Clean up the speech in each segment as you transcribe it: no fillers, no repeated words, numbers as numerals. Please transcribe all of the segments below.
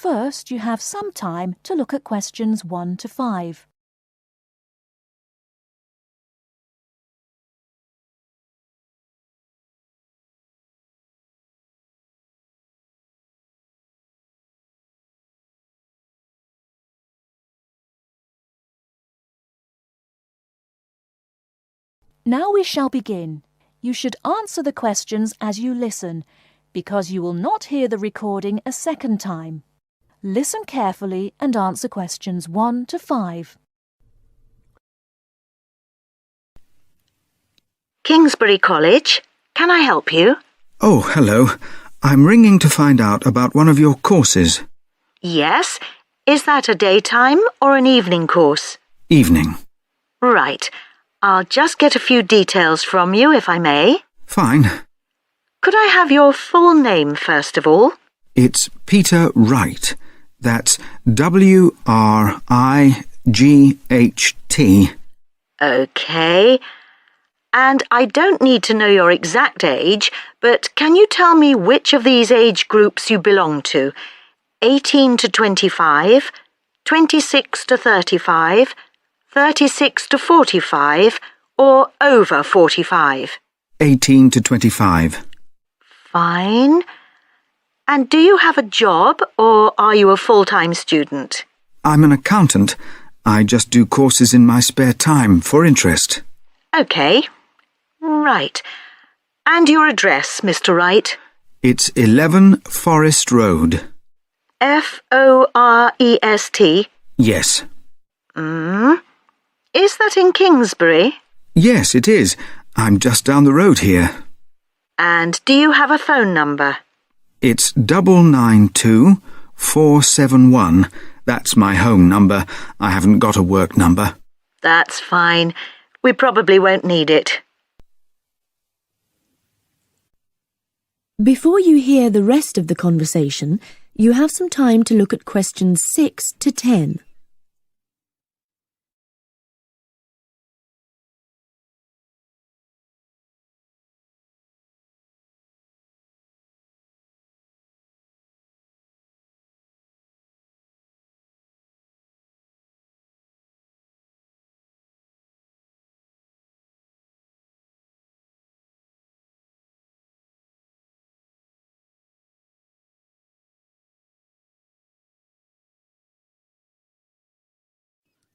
First, you have some time to look at questions 1 to 5. Now we shall begin. You should answer the questions as you listen, because you will not hear the recording a second time. Listen carefully and answer questions 1 to 5. Kingsbury College, can I help you? Oh, hello. I'm ringing to find out about one of your courses. Yes. Is that a daytime or an evening course? Evening. Right. I'll just get a few details from you, if I may. Fine. Could I have your full name, first of all? It's Peter Wright. That's Wright. OK. And I don't need to know your exact age, but can you tell me which of these age groups you belong to? 18 to 25, 26 to 35, 36 to 45, or over 45? 18 to 25. Fine. And do you have a job, or are you a full-time student? I'm an accountant. I just do courses in my spare time for interest. OK. Right. And your address, Mr. Wright? It's 11 Forest Road. Forest? Yes. Is that in Kingsbury? Yes, it is. I'm just down the road here. And do you have a phone number? It's 992-471. That's my home number. I haven't got a work number. That's fine. We probably won't need it. Before you hear the rest of the conversation, you have some time to look at questions 6 to 10.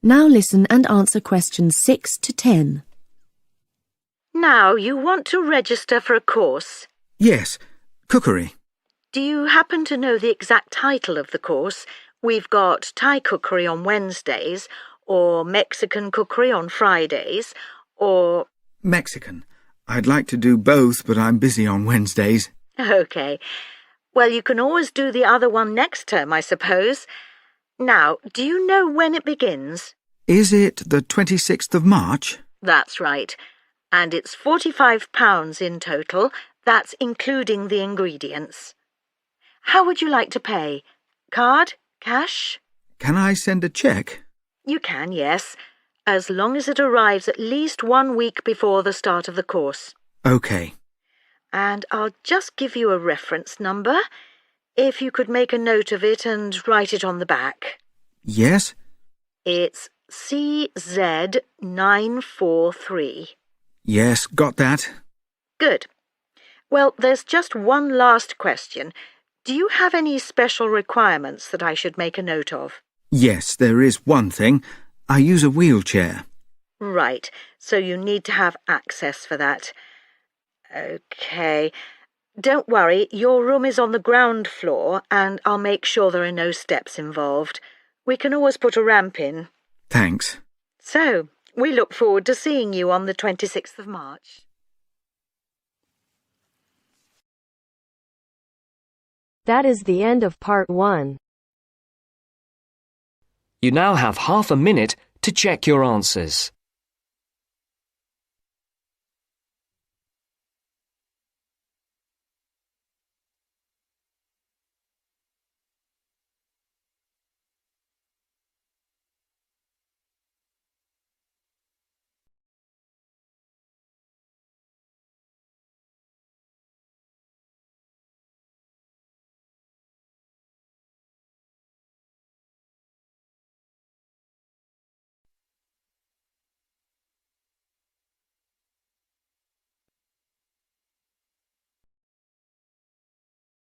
Now listen and answer questions 6 to 10. Now, you want to register for a course. Yes, cookery. Do you happen to know the exact title of the course? We've got Thai cookery on Wednesdays, or Mexican cookery on Fridays, or... Mexican. I'd like to do both, but I'm busy on Wednesdays. OK. Well, you can always do the other one next term, I suppose. Now, do you know when it begins? Is it the 26th of March? That's right. And it's £45 in total. That's including the ingredients. How would you like to pay? Card? Cash? Can I send a cheque? You can, yes, as long as it arrives at least 1 week before the start of the course. OK. And I'll just give you a reference number, if you could make a note of it and write it on the back. Yes? It's CZ943. Yes, got that. Good. Well, there's just one last question. Do you have any special requirements that I should make a note of? Yes, there is one thing. I use a wheelchair. Right, so you need to have access for that. OK. Don't worry, your room is on the ground floor and I'll make sure there are no steps involved. We can always put a ramp in. Thanks. So, we look forward to seeing you on the 26th of March. That is the end of part 1. You now have half a minute to check your answers.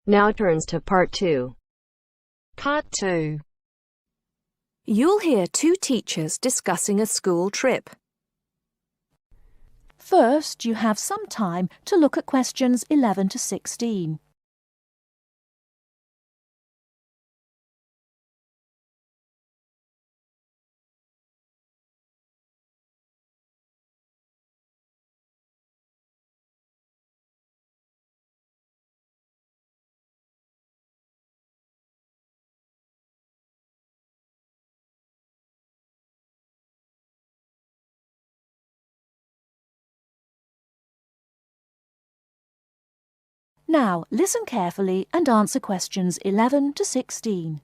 Now turns to Part 2. Part 2. You'll hear two teachers discussing a school trip. First, you have some time to look at questions 11 to 16. Now, listen carefully and answer questions 11 to 16.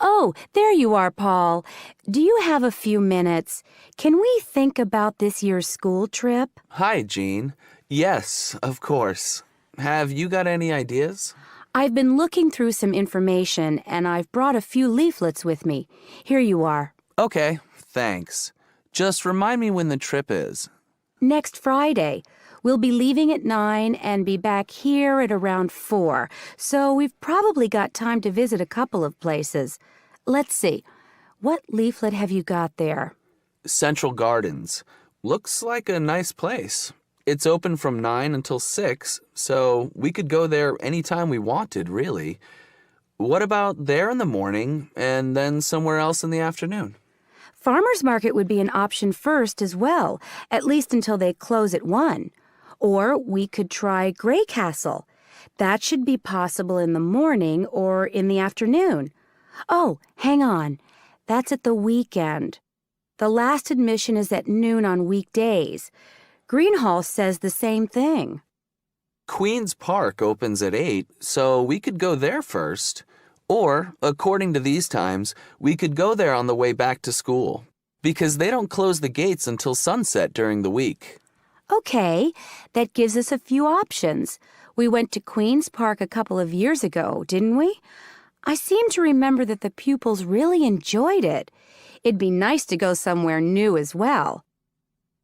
Oh, there you are, Paul. Do you have a few minutes? Can we think about this year's school trip? Hi, Jean. Yes, of course. Have you got any ideas? I've been looking through some information and I've brought a few leaflets with me. Here you are. Okay, thanks. Just remind me when the trip is. Next Friday. We'll be leaving at 9 and be back here at around 4, so we've probably got time to visit a couple of places. Let's see. What leaflet have you got there? Central Gardens. Looks like a nice place. It's open from 9 until 6, so we could go there anytime we wanted, really. What about there in the morning and then somewhere else in the afternoon? Farmers Market would be an option first as well, at least until they close at 1. Or we could try Grey Castle. That should be possible in the morning or in the afternoon. Oh, hang on. That's at the weekend. The last admission is at noon on weekdays. Greenhall says the same thing. Queen's Park opens at 8, so we could go there first. Or, according to these times, we could go there on the way back to school, because they don't close the gates until sunset during the week. Okay, that gives us a few options. We went to Queen's Park a couple of years ago, didn't we? I seem to remember that the pupils really enjoyed it. It'd be nice to go somewhere new as well.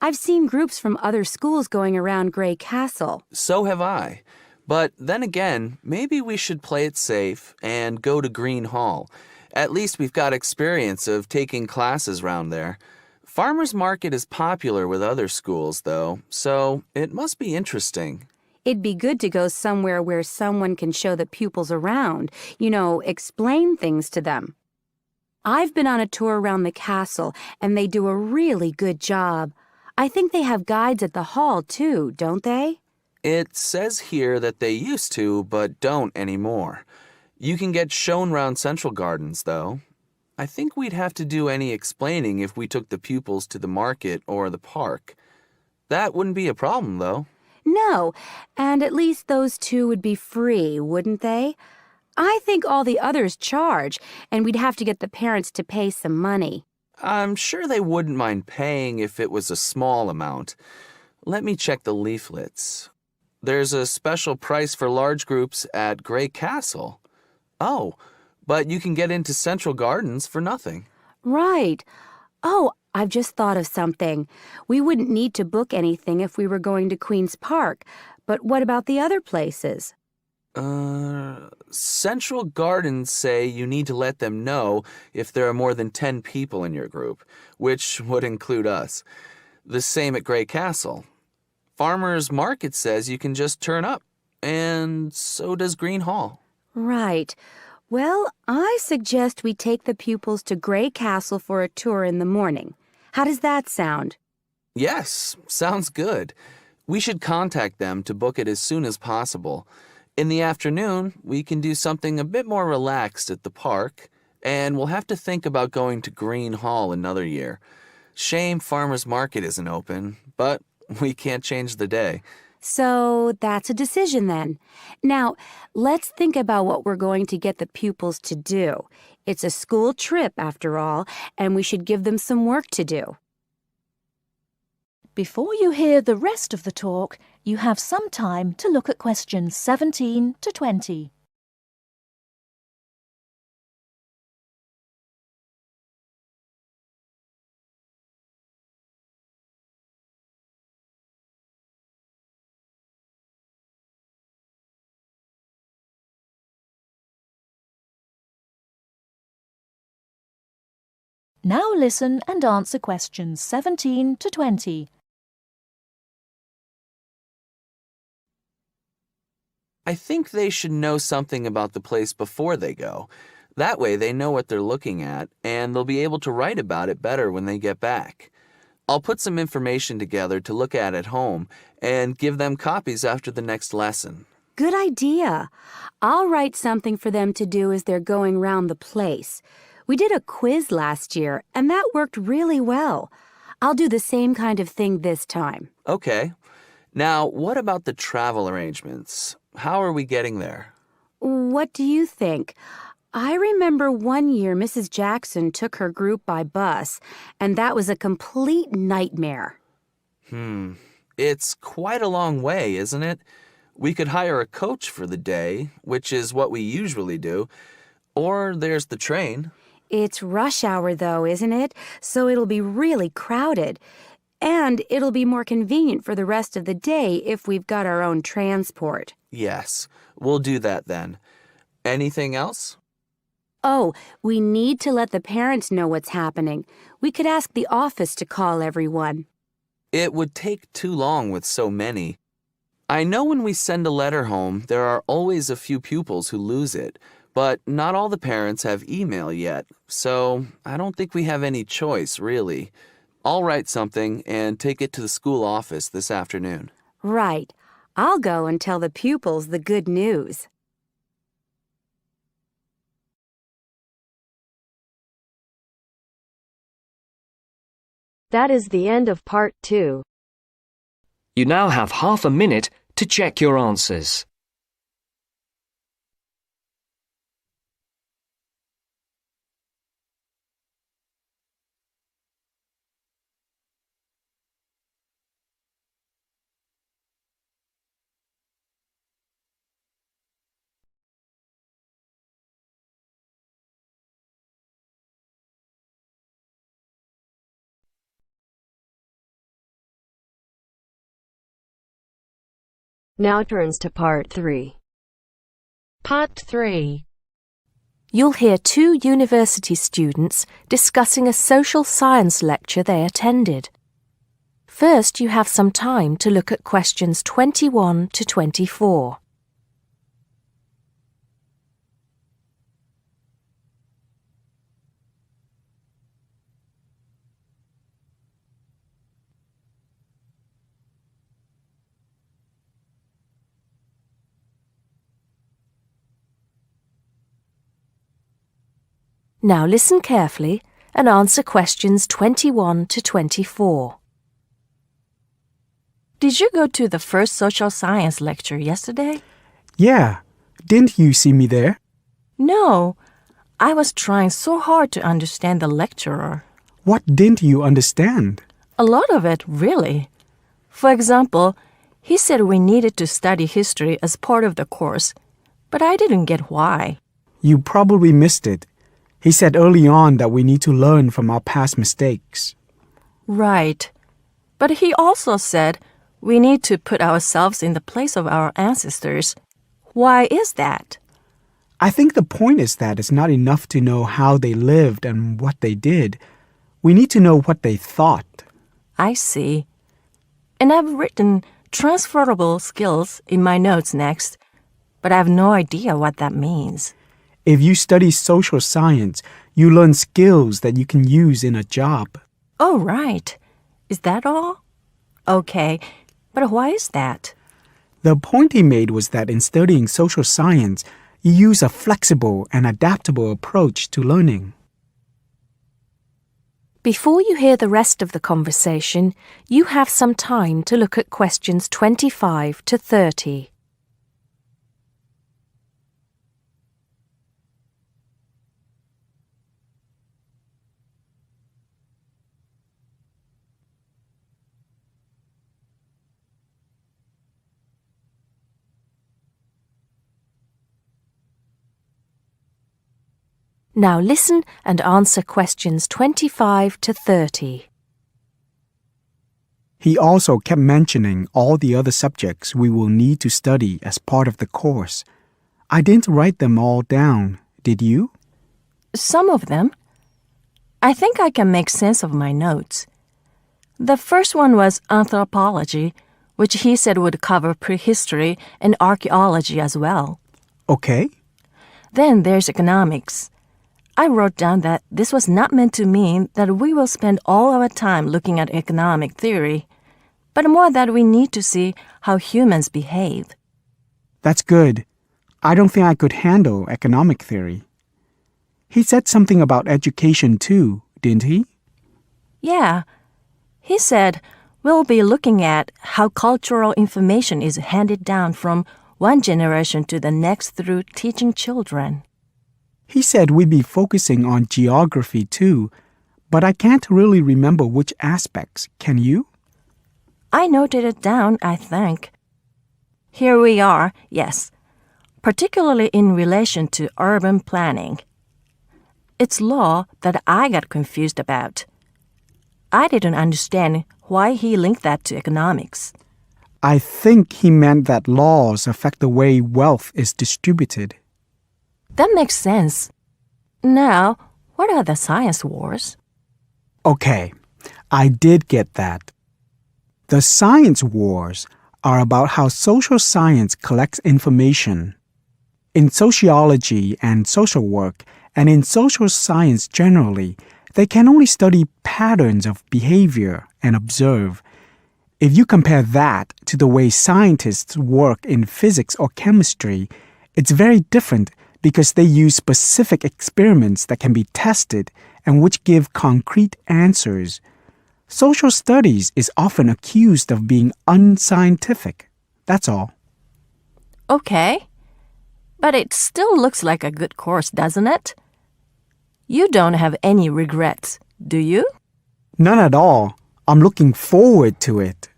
I've seen groups from other schools going around Grey Castle. So have I. But then again, maybe we should play it safe and go to Green Hall. At least we've got experience of taking classes round there. Farmers Market is popular with other schools, though, so it must be interesting. It'd be good to go somewhere where someone can show the pupils around, explain things to them. I've been on a tour around the castle, and they do a really good job. I think they have guides at the hall, too, don't they? It says here that they used to, but don't anymore. You can get shown round Central Gardens, though. I think we'd have to do any explaining if we took the pupils to the market or the park. That wouldn't be a problem, though. No, and at least those two would be free, wouldn't they? I think all the others charge, and we'd have to get the parents to pay some money. I'm sure they wouldn't mind paying if it was a small amount. Let me check the leaflets. There's a special price for large groups at Grey Castle. Oh, but you can get into Central Gardens for nothing. Right. Oh, I've just thought of something. We wouldn't need to book anything if we were going to Queen's Park, but what about the other places? Central Gardens say you need to let them know if there are more than 10 people in your group, which would include us. The same at Grey Castle. Farmers Market says you can just turn up, and so does Green Hall. Right. Well, I suggest we take the pupils to Grey Castle for a tour in the morning. How does that sound? Yes, sounds good. We should contact them to book it as soon as possible. In the afternoon, we can do something a bit more relaxed at the park, and we'll have to think about going to Green Hall another year. Shame Farmers Market isn't open, but we can't change the day. So that's a decision then. Now, let's think about what we're going to get the pupils to do. It's a school trip, after all, and we should give them some work to do. Before you hear the rest of the talk, you have some time to look at questions 17 to 20. Now listen and answer questions 17 to 20. I think they should know something about the place before they go. That way they know what they're looking at, and they'll be able to write about it better when they get back. I'll put some information together to look at home and give them copies after the next lesson. Good idea. I'll write something for them to do as they're going round the place. We did a quiz last year, and that worked really well. I'll do the same kind of thing this time. Okay. Now, what about the travel arrangements? How are we getting there? What do you think? I remember one year Mrs. Jackson took her group by bus, and that was a complete nightmare. It's quite a long way, isn't it? We could hire a coach for the day, which is what we usually do, or there's the train. It's rush hour, though, isn't it? So it'll be really crowded. And it'll be more convenient for the rest of the day if we've got our own transport. Yes, we'll do that then. Anything else? Oh, we need to let the parents know what's happening. We could ask the office to call everyone. It would take too long with so many. I know when we send a letter home, there are always a few pupils who lose it, but not all the parents have email yet, so I don't think we have any choice, really. I'll write something and take it to the school office this afternoon. Right. I'll go and tell the pupils the good news. That is the end of part 2. You now have half a minute to check your answers. Now turns to part 3. Part 3. You'll hear two university students discussing a social science lecture they attended. First, you have some time to look at questions 21 to 24. Now listen carefully and answer questions 21 to 24. Did you go to the first social science lecture yesterday? Yeah. Didn't you see me there? No. I was trying so hard to understand the lecturer. What didn't you understand? A lot of it, really. For example, he said we needed to study history as part of the course, but I didn't get why. You probably missed it. He said early on that we need to learn from our past mistakes. Right. But he also said we need to put ourselves in the place of our ancestors. Why is that? I think the point is that it's not enough to know how they lived and what they did. We need to know what they thought. I see. And I've written transferable skills in my notes next, but I have no idea what that means. If you study social science, you learn skills that you can use in a job. Oh, right. Is that all? Okay, but why is that? The point he made was that in studying social science, you use a flexible and adaptable approach to learning. Before you hear the rest of the conversation, you have some time to look at questions 25 to 30. Now listen and answer questions 25 to 30. He also kept mentioning all the other subjects we will need to study as part of the course. I didn't write them all down, did you? Some of them. I think I can make sense of my notes. The first one was anthropology, which he said would cover prehistory and archaeology as well. Okay. Then there's economics. I wrote down that this was not meant to mean that we will spend all our time looking at economic theory, but more that we need to see how humans behave. That's good. I don't think I could handle economic theory. He said something about education too, didn't he? Yeah. He said we'll be looking at how cultural information is handed down from one generation to the next through teaching children. He said we'd be focusing on geography too, but I can't really remember which aspects. Can you? I noted it down, I think. Here we are, yes, particularly in relation to urban planning. It's law that I got confused about. I didn't understand why he linked that to economics. I think he meant that laws affect the way wealth is distributed. That makes sense. Now, what are the science wars? Okay, I did get that. The science wars are about how social science collects information. In sociology and social work, and in social science generally, they can only study patterns of behavior and observe. If you compare that to the way scientists work in physics or chemistry, it's very different because they use specific experiments that can be tested and which give concrete answers. Social studies is often accused of being unscientific. That's all. Okay. But it still looks like a good course, doesn't it? You don't have any regrets, do you? None at all. I'm looking forward to it.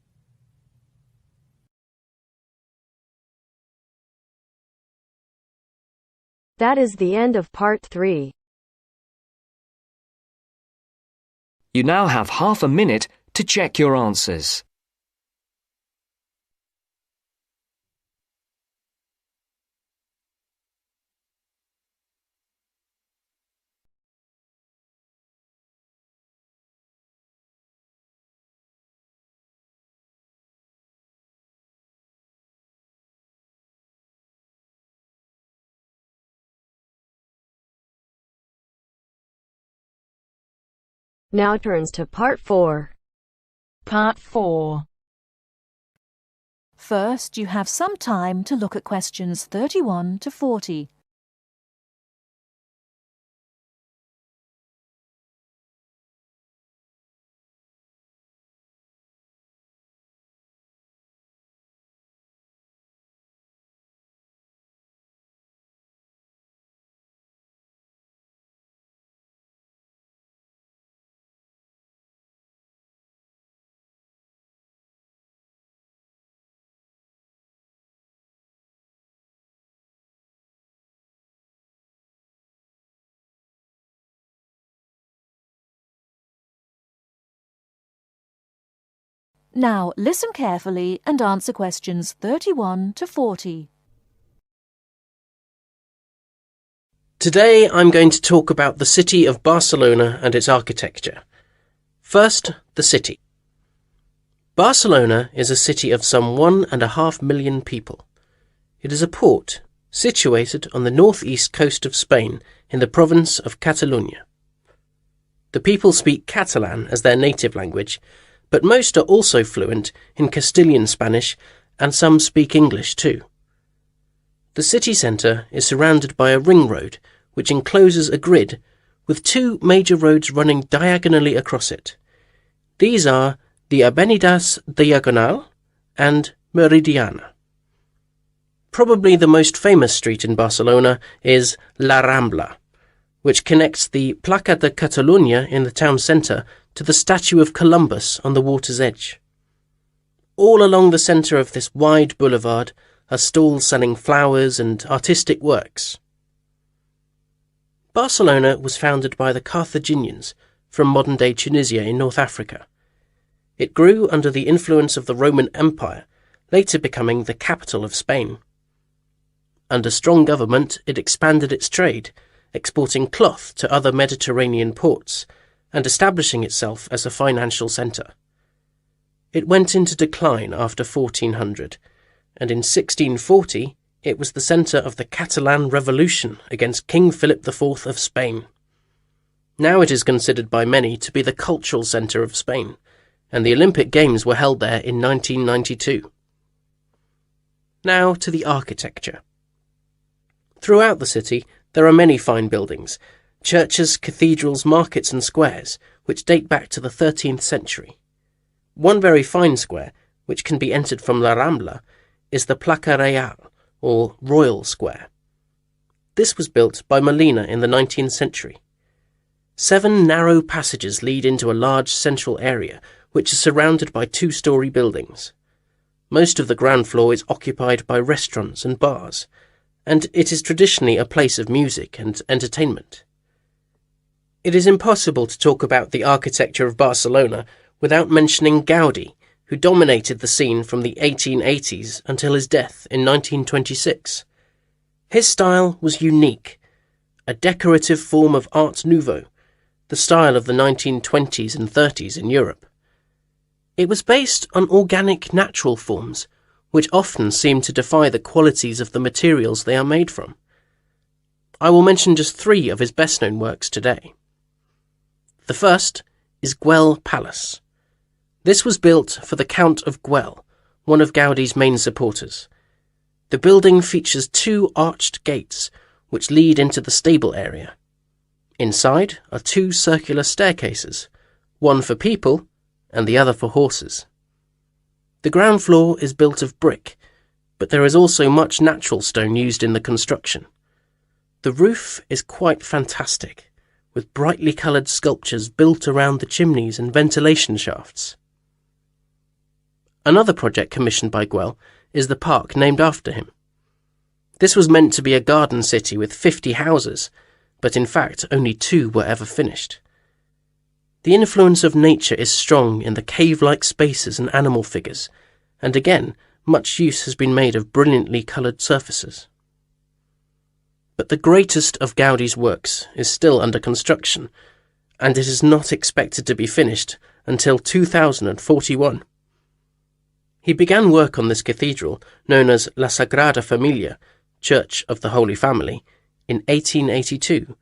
That is the end of part 3. You now have half a minute to check your answers. Now turns to part 4. Part 4. First, you have some time to look at questions 31 to 40. Now, listen carefully and answer questions 31 to 40. Today I'm going to talk about the city of Barcelona and its architecture. First, the city. Barcelona is a city of some 1.5 million people. It is a port situated on the northeast coast of Spain in the province of Catalonia. The people speak Catalan as their native language, but most are also fluent in Castilian Spanish and some speak English too. The city centre is surrounded by a ring road which encloses a grid with 2 major roads running diagonally across it. These are the Avenidas Diagonal and Meridiana. Probably the most famous street in Barcelona is La Rambla, which connects the Plaça de Catalunya in the town centre to the statue of Columbus on the water's edge. All along the centre of this wide boulevard are stalls selling flowers and artistic works. Barcelona was founded by the Carthaginians from modern-day Tunisia in North Africa. It grew under the influence of the Roman Empire, later becoming the capital of Spain. Under strong government, it expanded its trade, exporting cloth to other Mediterranean ports, and establishing itself as a financial centre. It went into decline after 1400, and in 1640 it was the centre of the Catalan Revolution against King Philip IV of Spain. Now it is considered by many to be the cultural centre of Spain, and the Olympic Games were held there in 1992. Now to the architecture. Throughout the city there are many fine buildings, churches, cathedrals, markets and squares, which date back to the 13th century. One very fine square, which can be entered from La Rambla, is the Plaza Real, or Royal Square. This was built by Molina in the 19th century. 7 narrow passages lead into a large central area, which is surrounded by 2-storey buildings. Most of the ground floor is occupied by restaurants and bars, and it is traditionally a place of music and entertainment. It is impossible to talk about the architecture of Barcelona without mentioning Gaudí, who dominated the scene from the 1880s until his death in 1926. His style was unique, a decorative form of Art Nouveau, the style of the 1920s and 30s in Europe. It was based on organic natural forms, which often seem to defy the qualities of the materials they are made from. I will mention just 3 of his best-known works today. The first is Güell Palace. This was built for the Count of Güell, one of Gaudí's main supporters. The building features 2 arched gates, which lead into the stable area. Inside are 2 circular staircases, one for people and the other for horses. The ground floor is built of brick, but there is also much natural stone used in the construction. The roof is quite fantastic, with brightly coloured sculptures built around the chimneys and ventilation shafts. Another project commissioned by Güell is the park named after him. This was meant to be a garden city with 50 houses, but in fact only 2 were ever finished. The influence of nature is strong in the cave-like spaces and animal figures, and again, much use has been made of brilliantly coloured surfaces. But the greatest of Gaudí's works is still under construction, and it is not expected to be finished until 2041. He began work on this cathedral, known as La Sagrada Familia, Church of the Holy Family, in 1882,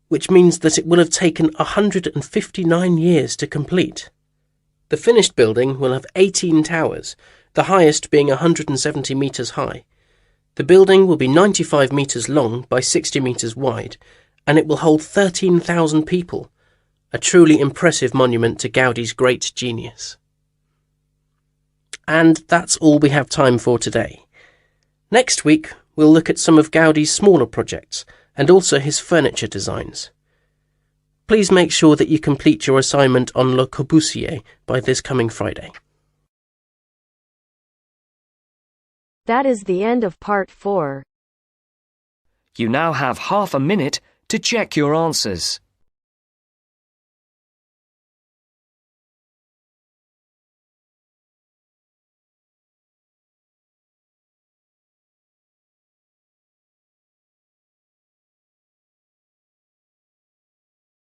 which means that it will have taken 159 years to complete. The finished building will have 18 towers, the highest being 170 metres high. The building will be 95 metres long by 60 metres wide, and it will hold 13,000 people, a truly impressive monument to Gaudí's great genius. And that's all we have time for today. Next week, we'll look at some of Gaudí's smaller projects, and also his furniture designs. Please make sure that you complete your assignment on Le Corbusier by this coming Friday. That is the end of part 4. You now have half a minute to check your answers.